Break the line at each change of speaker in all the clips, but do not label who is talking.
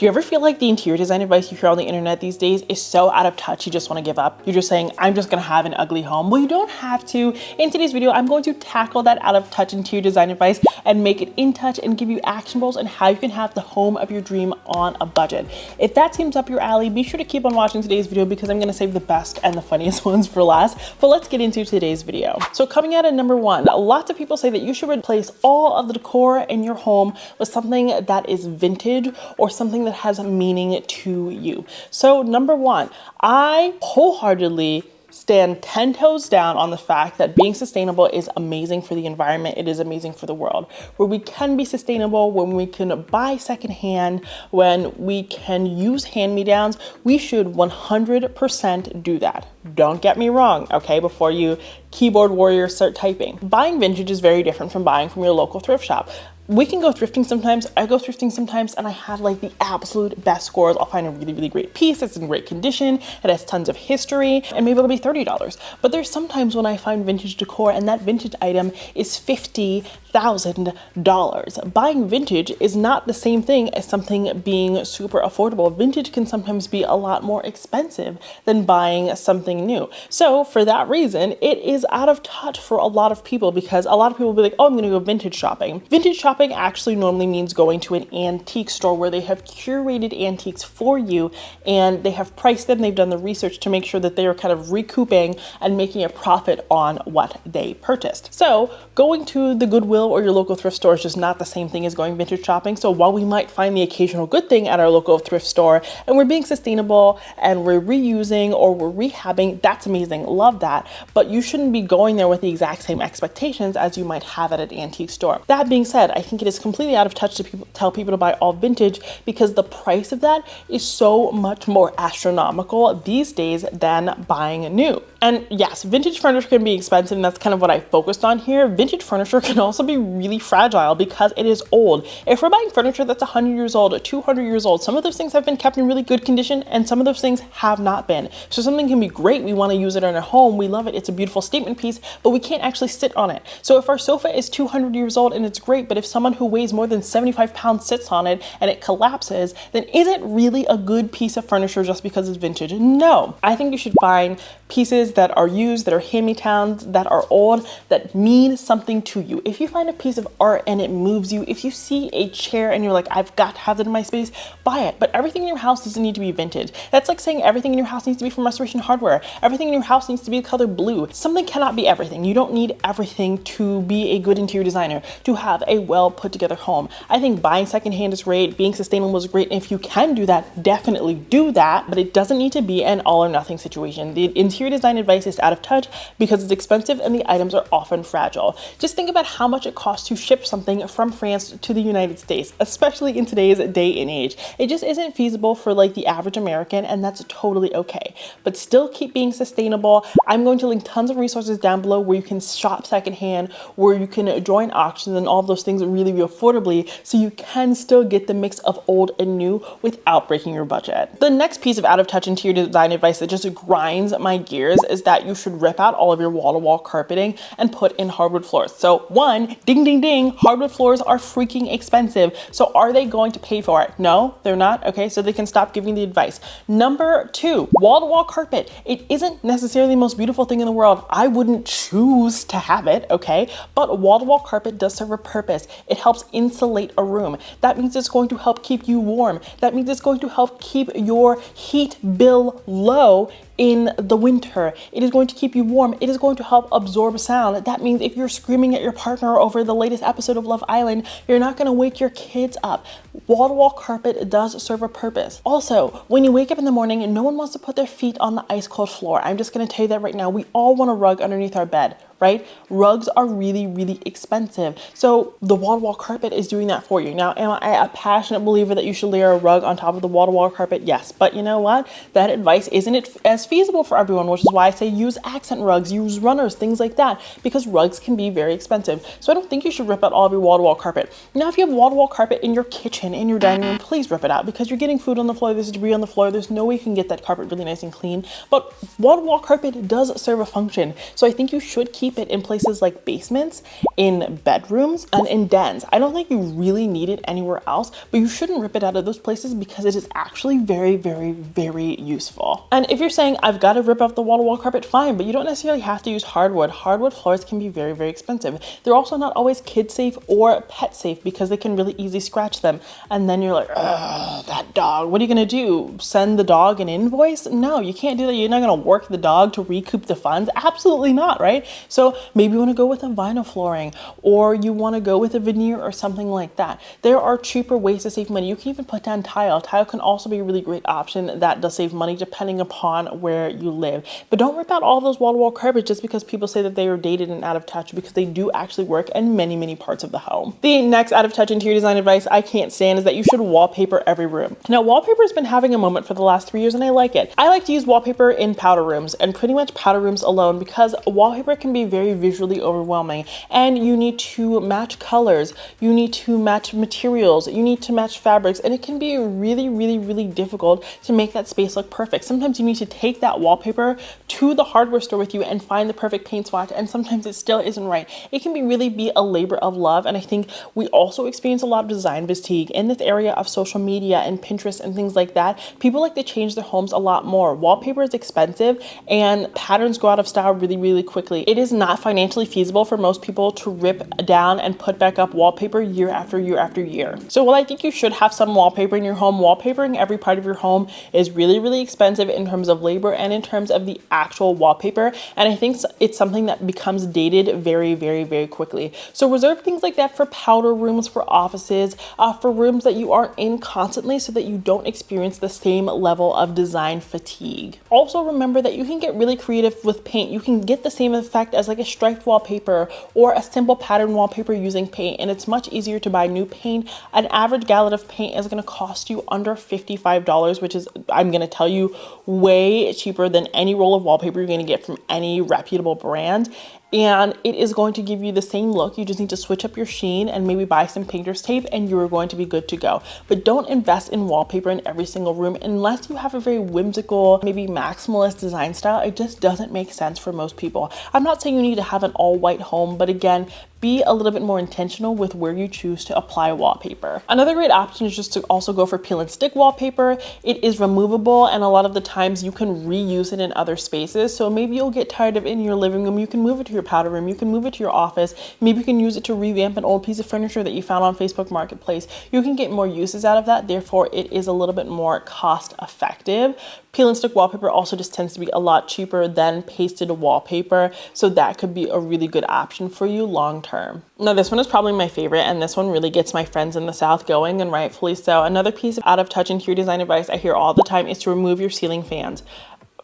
Do you ever feel like the interior design advice you hear on the internet these days is so out of touch you just want to give up? You're just saying, I'm just going to have an ugly home. Well, you don't have to. In today's video, I'm going to tackle that out of touch interior design advice and make it in touch and give you actionables and how you can have the home of your dream on a budget. If that seems up your alley, be sure to keep on watching today's video because I'm going to save the best and the funniest ones for last. But let's get into today's video. So coming out at number one, lots of people say that you should replace all of the decor in your home with something that is vintage or something that has a meaning to you. So number one, I wholeheartedly stand 10 toes down on the fact that being sustainable is amazing for the environment. It is amazing for the world. Where we can be sustainable, when we can buy secondhand, when we can use hand-me-downs, we should 100% do that. Don't get me wrong, okay, before you keyboard warriors start typing. Buying vintage is very different from buying from your local thrift shop. We can go thrifting sometimes. I go thrifting sometimes and I have like the absolute best scores. I'll find a really, really great piece that's in great condition. It has tons of history and maybe it'll be $30. But there's sometimes when I find vintage decor and that vintage item is $50,000. Buying vintage is not the same thing as something being super affordable. Vintage can sometimes be a lot more expensive than buying something new. So for that reason, it is out of touch for a lot of people because a lot of people will be like, oh, I'm gonna go vintage shopping. Vintage shopping actually normally means going to an antique store where they have curated antiques for you and they have priced them. They've done the research to make sure that they are kind of recouping and making a profit on what they purchased. So going to the Goodwill or your local thrift store is just not the same thing as going vintage shopping. So while we might find the occasional good thing at our local thrift store and we're being sustainable and we're reusing or we're rehabbing, that's amazing. Love that. But you shouldn't be going there with the exact same expectations as you might have at an antique store. That being said, I think it is completely out of touch to tell people to buy all vintage because the price of that is so much more astronomical these days than buying new. And yes, vintage furniture can be expensive and that's kind of what I focused on here. Vintage furniture can also be really fragile because it is old. If we're buying furniture that's 100 years old, 200 years old, some of those things have been kept in really good condition and some of those things have not been. So something can be great. We want to use it in our home. We love it. It's a beautiful statement piece, but we can't actually sit on it. So if our sofa is 200 years old and it's great, but if someone who weighs more than 75 pounds sits on it and it collapses, then is it really a good piece of furniture just because it's vintage? No. I think you should find pieces that are used, that are hand-me-downs, that are old, that mean something to you. If you find a piece of art and it moves you, if you see a chair and you're like, I've got to have that in my space, buy it. But everything in your house doesn't need to be vintage. That's like saying everything in your house needs to be from Restoration Hardware. Everything in your house needs to be the color blue. Something cannot be everything. You don't need everything to be a good interior designer, to have a well put together home. I think buying secondhand is great, being sustainable is great, and if you can do that, definitely do that, but it doesn't need to be an all or nothing situation. The interior design advice is out of touch because it's expensive and the items are often fragile. Just think about how much it costs to ship something from France to the United States, especially in today's day and age. It just isn't feasible for like the average American, and that's totally okay. But still keep being sustainable. I'm going to link tons of resources down below where you can shop secondhand, where you can join auctions and all of those things really affordably, so you can still get the mix of old and new without breaking your budget. The next piece of out of touch interior design advice that just grinds my gears is that you should rip out all of your wall-to-wall carpeting and put in hardwood floors. So one, ding, ding, ding, hardwood floors are freaking expensive. So are they going to pay for it? No, they're not. Okay, so they can stop giving the advice. Number two, wall-to-wall carpet. It isn't necessarily the most beautiful thing in the world. I wouldn't choose to have it, okay? But wall-to-wall carpet does serve a purpose. It helps insulate a room. That means it's going to help keep you warm. That means it's going to help keep your heat bill low in the winter. It is going to keep you warm. It is going to help absorb sound. That means if you're screaming at your partner over the latest episode of Love Island, you're not going to wake your kids up. Wall-to-wall carpet does serve a purpose. Also, when you wake up in the morning and no one wants to put their feet on the ice cold floor, I'm just going to tell you that right now. We all want a rug underneath our bed, right? Rugs are really, really expensive. So the wall-to-wall carpet is doing that for you. Now, am I a passionate believer that you should layer a rug on top of the wall-to-wall carpet? Yes. But you know what? That advice isn't as feasible for everyone, which is why I say use accent rugs, use runners, things like that, because rugs can be very expensive. So I don't think you should rip out all of your wall-to-wall carpet. Now, if you have wall-to-wall carpet in your kitchen kitchen, in your dining room, please rip it out, because you're getting food on the floor, there's debris on the floor, there's no way you can get that carpet really nice and clean. But wall-to-wall carpet does serve a function. So I think you should keep it in places like basements, in bedrooms, and in dens. I don't think you really need it anywhere else, but you shouldn't rip it out of those places because it is actually very, very, very useful. And if you're saying, I've got to rip out the wall-to-wall carpet, fine, but you don't necessarily have to use hardwood. Hardwood floors can be very, very expensive. They're also not always kid safe or pet safe because they can really easily scratch them. And then you're like, ugh, that dog, what are you gonna do? Send the dog an invoice? No, you can't do that. You're not gonna work the dog to recoup the funds. Absolutely not, right? So maybe you wanna go with a vinyl flooring, or you wanna go with a veneer or something like that. There are cheaper ways to save money. You can even put down tile. Tile can also be a really great option that does save money depending upon where you live. But don't rip out all those wall-to-wall carpets just because people say that they are dated and out of touch, because they do actually work in many, many parts of the home. The next out of touch interior design advice I can't stand is that you should wallpaper every room. Now, wallpaper has been having a moment for the last 3 years and I like it. I like to use wallpaper in powder rooms, and pretty much powder rooms alone, because wallpaper can be very visually overwhelming, and you need to match colors, you need to match materials, you need to match fabrics, and it can be really, really, really difficult to make that space look perfect. Sometimes you need to take that wallpaper to the hardware store with you and find the perfect paint swatch, and sometimes it still isn't right. It can really be a labor of love, and I think we also experience a lot of design fatigue in this area of social media and Pinterest and things like that. People like to change their homes a lot more. Wallpaper is expensive and patterns go out of style really, really quickly. It is not financially feasible for most people to rip down and put back up wallpaper year after year after year. So while I think you should have some wallpaper in your home, wallpapering every part of your home is really, really expensive in terms of labor and in terms of the actual wallpaper. And I think it's something that becomes dated very, very, very quickly. So reserve things like that for powder rooms, for offices, for rooms that you aren't in constantly, so that you don't experience the same level of design fatigue. Also remember that you can get really creative with paint. You can get the same effect as like a striped wallpaper or a simple pattern wallpaper using paint, and it's much easier to buy new paint. An average gallon of paint is going to cost you under $55, which is, I'm going to tell you, way cheaper than any roll of wallpaper you're going to get from any reputable brand. And it is going to give you the same look. You just need to switch up your sheen and maybe buy some painter's tape and you're going to be good to go. But don't invest in wallpaper in every single room unless you have a very whimsical, maybe maximalist design style. It just doesn't make sense for most people. I'm not saying you need to have an all white home, but again, be a little bit more intentional with where you choose to apply wallpaper. Another great option is just to also go for peel and stick wallpaper. It is removable, and a lot of the times you can reuse it in other spaces. So maybe you'll get tired of it in your living room, you can move it to your powder room, you can move it to your office, maybe you can use it to revamp an old piece of furniture that you found on Facebook Marketplace. You can get more uses out of that, therefore it is a little bit more cost effective. Peel and stick wallpaper also just tends to be a lot cheaper than pasted wallpaper, so that could be a really good option for you long term. Now this one is probably my favorite, and this one really gets my friends in the South going, and rightfully so. Another piece of out of touch interior design advice I hear all the time is to remove your ceiling fans.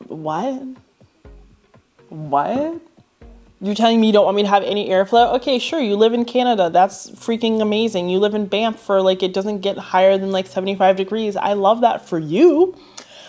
What? You're telling me you don't want me to have any airflow? Okay, sure, you live in Canada. That's freaking amazing. You live in Banff for like, it doesn't get higher than like 75 degrees. I love that for you.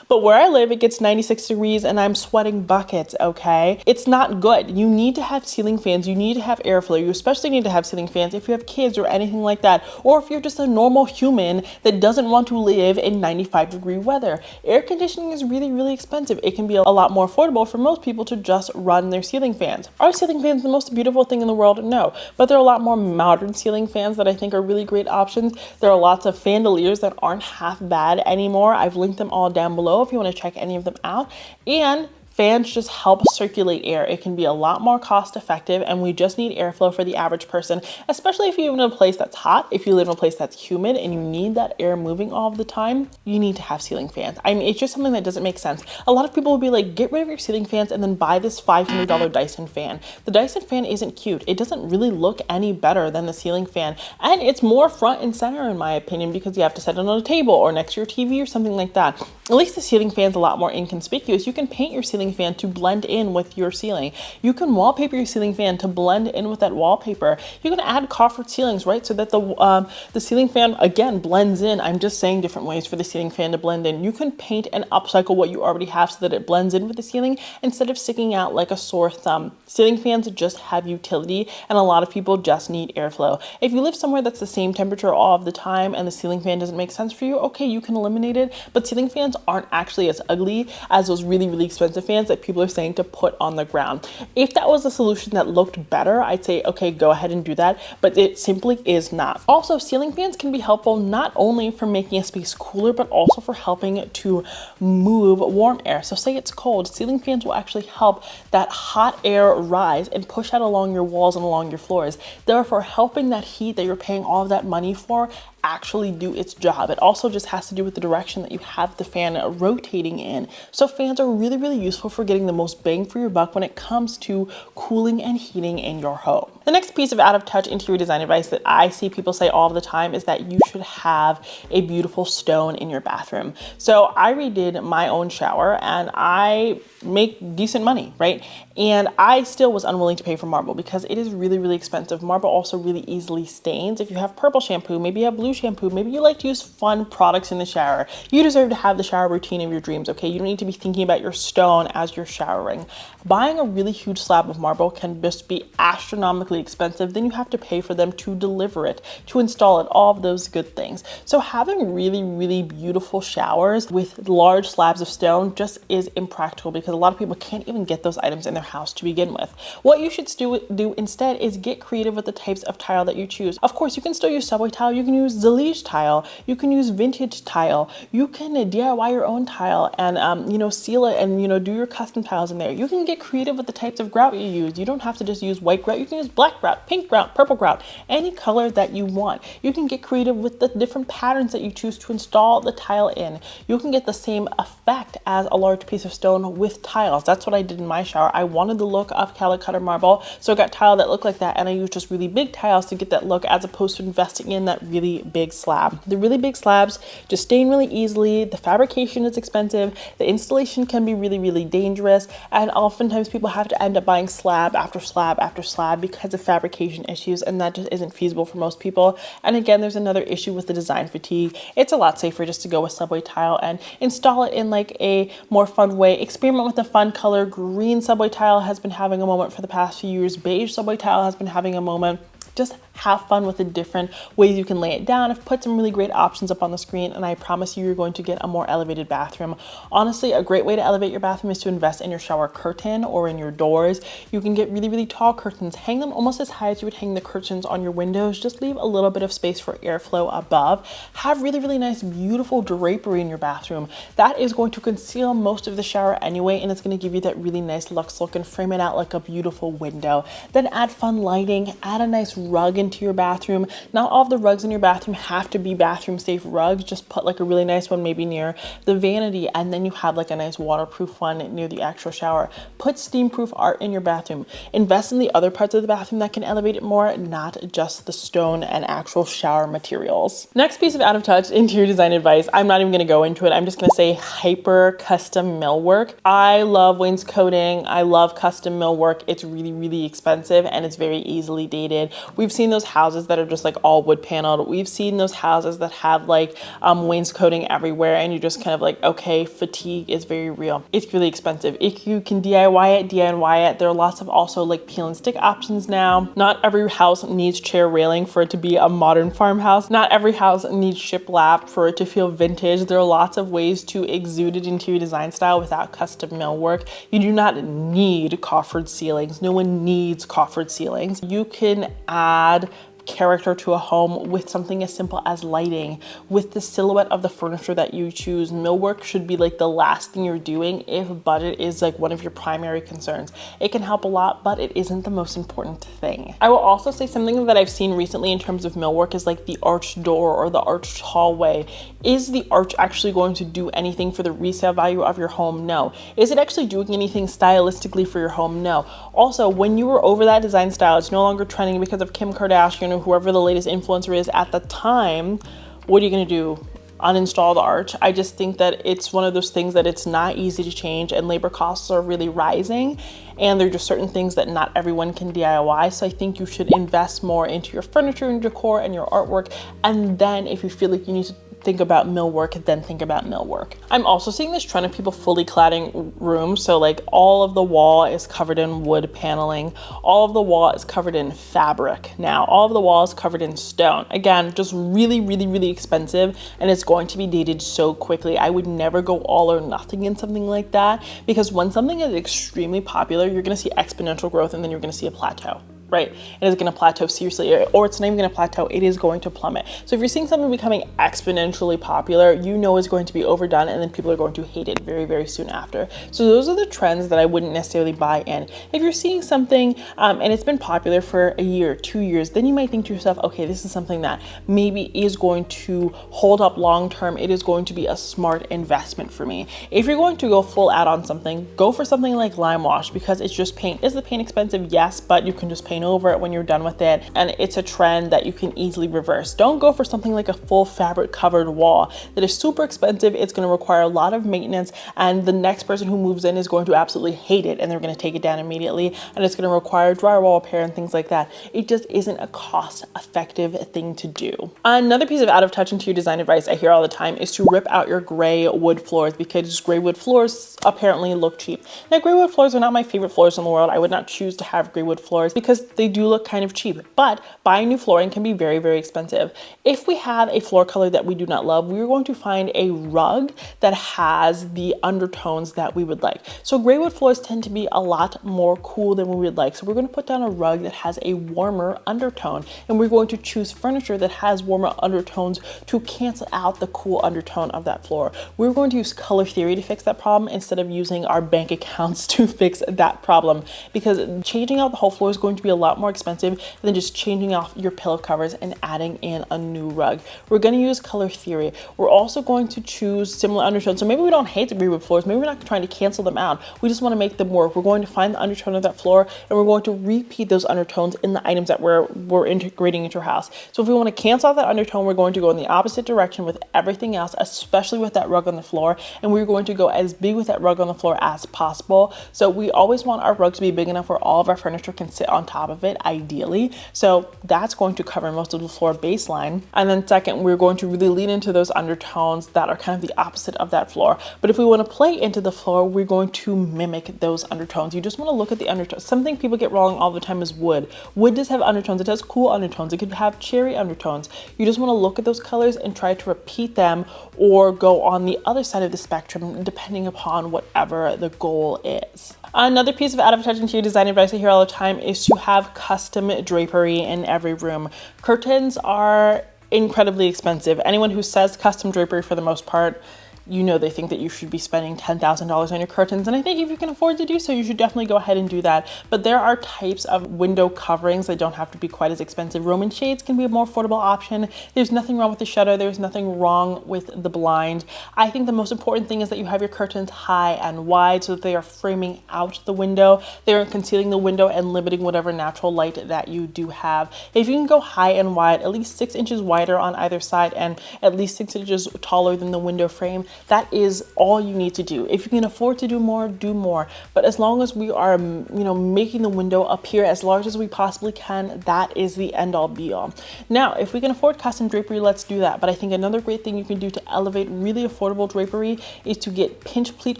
But where I live, it gets 96 degrees and I'm sweating buckets, okay? It's not good. You need to have ceiling fans. You need to have airflow. You especially need to have ceiling fans if you have kids or anything like that. Or if you're just a normal human that doesn't want to live in 95-degree weather. Air conditioning is really, really expensive. It can be a lot more affordable for most people to just run their ceiling fans. Are ceiling fans the most beautiful thing in the world? No. But there are a lot more modern ceiling fans that I think are really great options. There are lots of fandeliers that aren't half bad anymore. I've linked them all down below if you want to check any of them out. And fans just help circulate air. It can be a lot more cost effective, and we just need airflow for the average person, especially if you live in a place that's hot. If you live in a place that's humid and you need that air moving all of the time, you need to have ceiling fans. I mean, it's just something that doesn't make sense. A lot of people will be like, get rid of your ceiling fans and then buy this $500 Dyson fan. The Dyson fan isn't cute. It doesn't really look any better than the ceiling fan. And it's more front and center in my opinion, because you have to set it on a table or next to your TV or something like that. At least the ceiling fan's a lot more inconspicuous. You can paint your ceiling ceiling fan to blend in with your ceiling. You can wallpaper your ceiling fan to blend in with that wallpaper. You can add coffered ceilings, right? So that the ceiling fan, again, blends in. I'm just saying different ways for the ceiling fan to blend in. You can paint and upcycle what you already have so that it blends in with the ceiling instead of sticking out like a sore thumb. Ceiling fans just have utility, and a lot of people just need airflow. If you live somewhere that's the same temperature all of the time and the ceiling fan doesn't make sense for you, okay, you can eliminate it, but ceiling fans aren't actually as ugly as those really, really expensive fans that people are saying to put on the ground. If that was a solution that looked better, I'd say, okay, go ahead and do that, but it simply is not. Also, ceiling fans can be helpful not only for making a space cooler, but also for helping to move warm air. So say it's cold, ceiling fans will actually help that hot air rise and push out along your walls and along your floors, therefore helping that heat that you're paying all of that money for actually do its job. It also just has to do with the direction that you have the fan rotating in. So fans are really, really useful for getting the most bang for your buck when it comes to cooling and heating in your home. The next piece of out of touch interior design advice that I see people say all the time is that you should have a beautiful stone in your bathroom. So I redid my own shower and I make decent money, right? And I still was unwilling to pay for marble because it is really, really expensive. Marble also really easily stains. If you have purple shampoo, maybe you have blue shampoo, maybe you like to use fun products in the shower. You deserve to have the shower routine of your dreams, okay? You don't need to be thinking about your stone as you're showering. Buying a really huge slab of marble can just be astronomically expensive. Then you have to pay for them to deliver it, to install it, all of those good things. So having really, really beautiful showers with large slabs of stone just is impractical because a lot of people can't even get those items in their house to begin with. What you should do instead is get creative with the types of tile that you choose. Of course, you can still use subway tile, you can use Zalige tile, you can use vintage tile, you can DIY your own tile and seal it and do your custom tiles in there. You can get creative with the types of grout you use. You don't have to just use white grout, you can use black grout, pink grout, purple grout, any color that you want. You can get creative with the different patterns that you choose to install the tile in. You can get the same effect as a large piece of stone with tiles. That's what I did in my shower. I wanted the look of Calicut marble, so I got tile that looked like that, and I used just really big tiles to get that look as opposed to investing in that really big slab. The really big slabs just stain really easily. The fabrication is expensive. The installation can be really, really dangerous, and oftentimes people have to end up buying slab after slab after slab because of fabrication issues, and that just isn't feasible for most people. And again, there's another issue with the design fatigue. It's a lot safer just to go with subway tile and install it in like a more fun way. Experiment with a fun color. Green subway tile has been having a moment for the past few years. Beige subway tile has been having a moment. Just have fun with the different ways you can lay it down. I've put some really great options up on the screen, and I promise you're going to get a more elevated bathroom. Honestly, a great way to elevate your bathroom is to invest in your shower curtain or in your doors. You can get really, really tall curtains. Hang them almost as high as you would hang the curtains on your windows. Just leave a little bit of space for airflow above. Have really, really nice, beautiful drapery in your bathroom. That is going to conceal most of the shower anyway, and it's going to give you that really nice luxe look and frame it out like a beautiful window. Then add fun lighting, add a nice rug into your bathroom. Not all of the rugs in your bathroom have to be bathroom safe rugs. Just put like a really nice one maybe near the vanity, and then you have like a nice waterproof one near the actual shower. Put steam proof art in your bathroom. Invest in the other parts of the bathroom that can elevate it more, not just the stone and actual shower materials. Next piece of out of touch interior design advice, I'm not even going to go into it. I'm just going to say hyper custom millwork. I love wainscoting. I love custom millwork. It's really, really expensive and it's very easily dated. We've seen those houses that are just like all wood paneled. We've seen those houses that have like wainscoting everywhere, and you're just kind of like, okay, fatigue is very real. It's really expensive. If you can DIY it, DIY it. There are lots of also like peel and stick options now. Not every house needs chair railing for it to be a modern farmhouse. Not every house needs shiplap for it to feel vintage. There are lots of ways to exude an interior design style without custom millwork. You do not need coffered ceilings. No one needs coffered ceilings. You can add character to a home with something as simple as lighting, with the silhouette of the furniture that you choose. Millwork should be like the last thing you're doing if budget is like one of your primary concerns. It can help a lot, but it isn't the most important thing. I will also say something that I've seen recently in terms of millwork is like the arched door or the arched hallway. Is the arch actually going to do anything for the resale value of your home? No. Is it actually doing anything stylistically for your home? No. Also, when you were over that design style, it's no longer trending because of Kim Kardashian or whoever the latest influencer is at the time. What are you going to do? uninstalled arch. I just think that it's one of those things that it's not easy to change, and labor costs are really rising, and there are just certain things that not everyone can DIY. So I think you should invest more into your furniture and decor and your artwork, and then if you feel like you need to think about millwork, then think about millwork. I'm also seeing this trend of people fully cladding rooms. So like all of the wall is covered in wood paneling. All of the wall is covered in fabric. Now, all of the wall is covered in stone. Again, just really, really, really expensive, and it's going to be dated so quickly. I would never go all or nothing in something like that, because when something is extremely popular, you're gonna see exponential growth and then you're gonna see a plateau. Right? It is going to plateau seriously, or it's not even going to plateau, it is going to plummet. So if you're seeing something becoming exponentially popular, you know it's going to be overdone, and then people are going to hate it very, very soon after. So those are the trends that I wouldn't necessarily buy in. If you're seeing something and it's been popular for a year, 2 years, then you might think to yourself, okay, this is something that maybe is going to hold up long term. It is going to be a smart investment for me. If you're going to go full out on something, go for something like lime wash, because it's just paint. Is the paint expensive? Yes, but you can just paint over it when you're done with it, and it's a trend that you can easily reverse. Don't go for something like a full fabric covered wall that is super expensive. It's going to require a lot of maintenance, and the next person who moves in is going to absolutely hate it, and they're going to take it down immediately, and it's going to require drywall repair and things like that. It just isn't a cost effective thing to do. Another piece of out of touch interior design advice I hear all the time is to rip out your gray wood floors, because gray wood floors apparently look cheap. Now, gray wood floors are not my favorite floors in the world. I would not choose to have gray wood floors because they do look kind of cheap, but buying new flooring can be very, very expensive. If we have a floor color that we do not love, we're going to find a rug that has the undertones that we would like. So gray wood floors tend to be a lot more cool than we would like. So we're going to put down a rug that has a warmer undertone, and we're going to choose furniture that has warmer undertones to cancel out the cool undertone of that floor. We're going to use color theory to fix that problem instead of using our bank accounts to fix that problem, because changing out the whole floor is going to be a lot more expensive than just changing off your pillow covers and adding in a new rug. We're going to use color theory. We're also going to choose similar undertones. So maybe we don't hate the gray wood floors. Maybe we're not trying to cancel them out. We just want to make them work. We're going to find the undertone of that floor, and we're going to repeat those undertones in the items that we're integrating into your house. So if we want to cancel out that undertone, we're going to go in the opposite direction with everything else, especially with that rug on the floor. And we're going to go as big with that rug on the floor as possible. So we always want our rug to be big enough where all of our furniture can sit on top of it, ideally. So that's going to cover most of the floor baseline. And then second, we're going to really lean into those undertones that are kind of the opposite of that floor. But if we want to play into the floor, we're going to mimic those undertones. You just want to look at the undertones. Something people get wrong all the time is wood. Wood does have undertones. It has cool undertones. It could have cherry undertones. You just want to look at those colors and try to repeat them, or go on the other side of the spectrum, depending upon whatever the goal is. Another piece of out of touch interior design advice I hear all the time is to have custom drapery in every room. Curtains are incredibly expensive. Anyone who says custom drapery, for the most part, you know they think that you should be spending $10,000 on your curtains. And I think if you can afford to do so, you should definitely go ahead and do that. But there are types of window coverings that don't have to be quite as expensive. Roman shades can be a more affordable option. There's nothing wrong with the shutter. There's nothing wrong with the blind. I think the most important thing is that you have your curtains high and wide so that they are framing out the window. They're concealing the window and limiting whatever natural light that you do have. If you can go high and wide, at least 6 inches wider on either side and at least 6 inches taller than the window frame, that is all you need to do. If you can afford to do more, do more. But as long as we are, making the window appear as large as we possibly can, that is the end all be all. Now, if we can afford custom drapery, let's do that. But I think another great thing you can do to elevate really affordable drapery is to get pinch pleat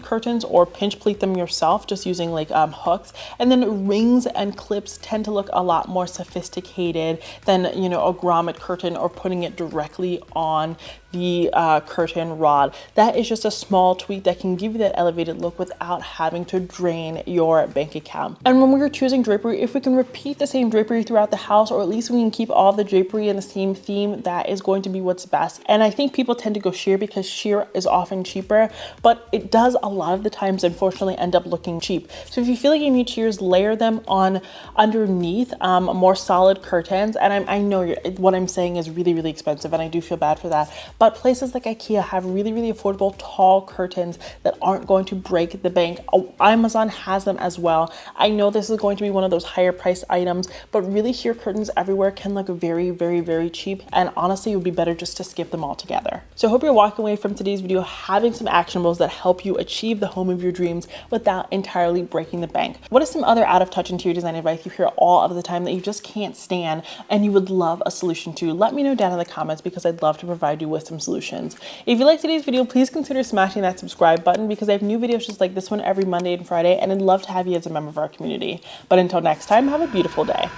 curtains, or pinch pleat them yourself, just using like hooks. And then rings and clips tend to look a lot more sophisticated than, a grommet curtain or putting it directly on the curtain rod. That is just a small tweak that can give you that elevated look without having to drain your bank account. And when we're choosing drapery, if we can repeat the same drapery throughout the house, or at least we can keep all the drapery in the same theme, that is going to be what's best. And I think people tend to go sheer because sheer is often cheaper, but it does a lot of the times unfortunately end up looking cheap. So if you feel like you need sheers, layer them on underneath more solid curtains. And I know what I'm saying is really, really expensive, and I do feel bad for that. but places like IKEA have really, really affordable tall curtains that aren't going to break the bank. Oh, Amazon has them as well. I know this is going to be one of those higher priced items, but really here curtains everywhere can look very, very, very cheap, and honestly it would be better just to skip them altogether. So I hope you're walking away from today's video having some actionables that help you achieve the home of your dreams without entirely breaking the bank. What is some other out of touch interior design advice you hear all of the time that you just can't stand and you would love a solution to? Let me know down in the comments because I'd love to provide you with some solutions. If you like today's video, please consider smashing that subscribe button because I have new videos just like this one every Monday and Friday, and I'd love to have you as a member of our community. But until next time, have a beautiful day.